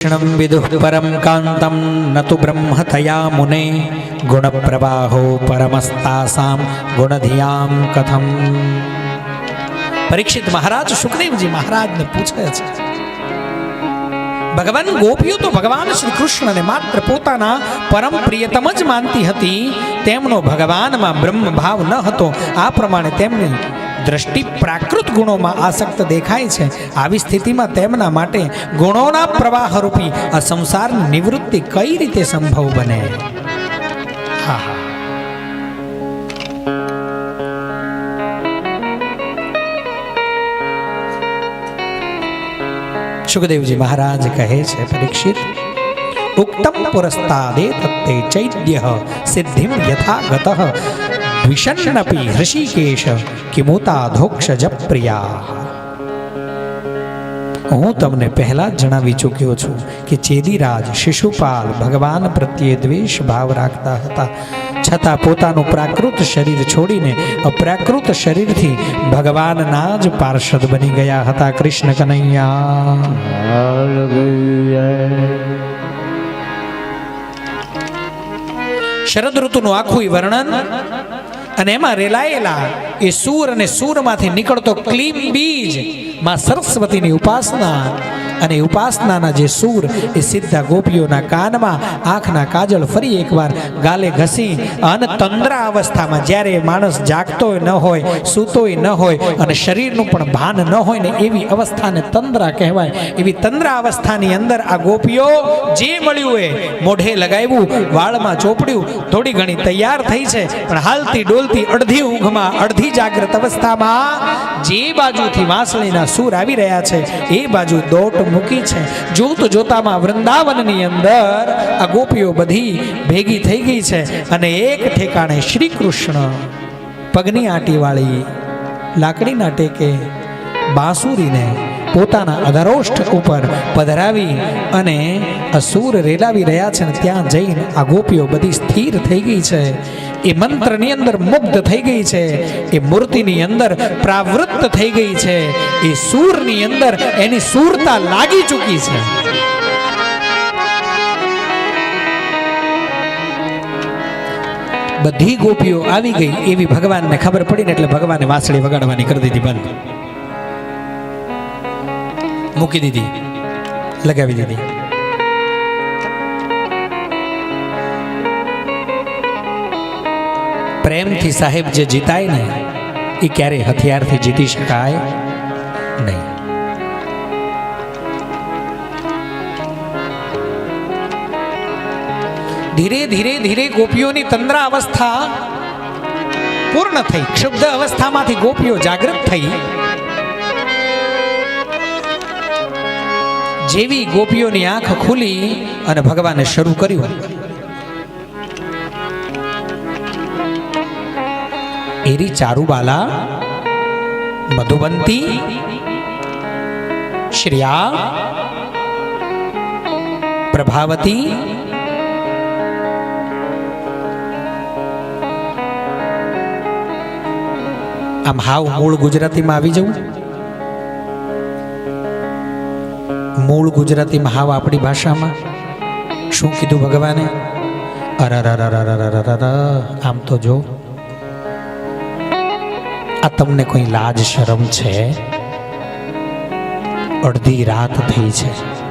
कृष्णं विदुः परं कान्तं न तु ब्रह्मतया मुने गुणप्रवाहो परमस्तासां गुणधियां कथम। परीक्षित महाराज सुखदेव जी महाराज ने पूछे छे, भगवान गोपीओ तो भगवान श्री कृष्ण ने मात्र पोताना परम प्रियतम ज मानती हती, तेमनो भगवानमा ब्रह्म भाव न हतो। आ प्रमाणे तेमनी दृष्टि प्राकृत गुणों में आसक्त देखाय छे। आवी स्थिति में तेमना माटे गुणोना प्रवाह रूपी आ संसार निवृत्ति कई रीते संभव बने। सुखदेव जी महाराज कहे छे, परीक्षित उक्तम पुरस्तादे तत्ते चैद्यः सिद्धिं यथा गतः द्विषन्नपि ऋषिकेश किमुताधोक्षज प्रिया। हूँ तमने पहला जणावी चूक्यो छूं कि चेदीराज शिशुपाल भगवान प्रत्ये द्वेष भाव राखता हता, छतां पोतानुं प्राकृत शरीर छोड़ीने अप्राकृत शरीरथी भगवानना ज पार्षद बनी गया हता। कृष्ण कन्हैया शरद ऋतुनुं आखुं वर्णन અને એમાં રેલાયેલા એ સૂર અને સૂરમાંથી નીકળતો ક્લીમ બીજ માં સરસ્વતીની ઉપાસના અને ઉપાસનાના જે સૂર એ સીધા ગોપીઓના કાનમાં આંખના કાજળ ફરી એકવાર ગાલે ઘસી અને તંદ્રા અવસ્થામાં જ્યારે માણસ જાગતોય ન હોય સૂતોય ન હોય અને શરીરનું પણ ભાન ન હોય ને એવી અવસ્થાને તંદ્રા કહેવાય। એવી તંદ્રા અવસ્થાની અંદર આ ગોપીઓ જે મળ્યું એ મોઢે લગાવ્યું, વાળમાં ચોપડ્યું, થોડી ઘણી તૈયાર થઈ છે, પણ હાલતી ડોલતી અડધી ઊંઘમાં અડધી જાગ્રત અવસ્થામાં જે બાજુથી વાંસળીના સૂર આવી રહ્યા છે એ બાજુ દોટ મૂકી છે। જોત જોતામાં વૃંદાવનની અંદર આ ગોપીઓ બધી ભેગી થઈ ગઈ છે અને એક ઠેકાણે શ્રી કૃષ્ણ પગની આંટીવાળી લાકડીના ટેકે બાંસુરીને પોતાના અધરોષ્ઠ ઉપર પધરાવી અને અસુર રેલાવી રહ્યા છે ને ત્યાં જઈને આ ગોપીઓ બધી સ્થિર થઈ ગઈ છે। એ મંત્રની અંદર મુગ્ધ થઈ ગઈ છે, એ મૂર્તિની અંદર પ્રાવૃત્ત થઈ ગઈ છે, એ સૂરની અંદર એની સૂરતા લાગી ચૂકી છે। બધી ગોપીઓ આવી ગઈ એવી ભગવાનને ખબર પડીને એટલે ભગવાને વાંસળી વગાડવાની કરી દીધી બંધ, મૂકી દીધી, લગાવી દીધી। પ્રેમથી સાહેબ જે જીતાય ને એ ક્યારેય હથિયારથી જીતી શકાય નહીં। ધીરે ધીરે ધીરે ગોપીઓની તંદ્રા અવસ્થા પૂર્ણ થઈ, ક્ષુબ્ધ અવસ્થામાંથી ગોપીઓ જાગૃત થઈ। જેવી ગોપીઓની આંખ ખુલી અને ભગવાને શરૂ કર્યું, એરી ચારુબાલા, મધુવંતી, શ્રેયા, પ્રભાવતી, આમ હાવ મૂળ ગુજરાતીમાં આવી જવું, મૂળ ગુજરાતીમાં હાવ આપણી ભાષામાં શું કીધું ભગવાને? આમ તો જો આ તમને કોઈ લાજ શરમ છે? અડધી રાત થઈ છે,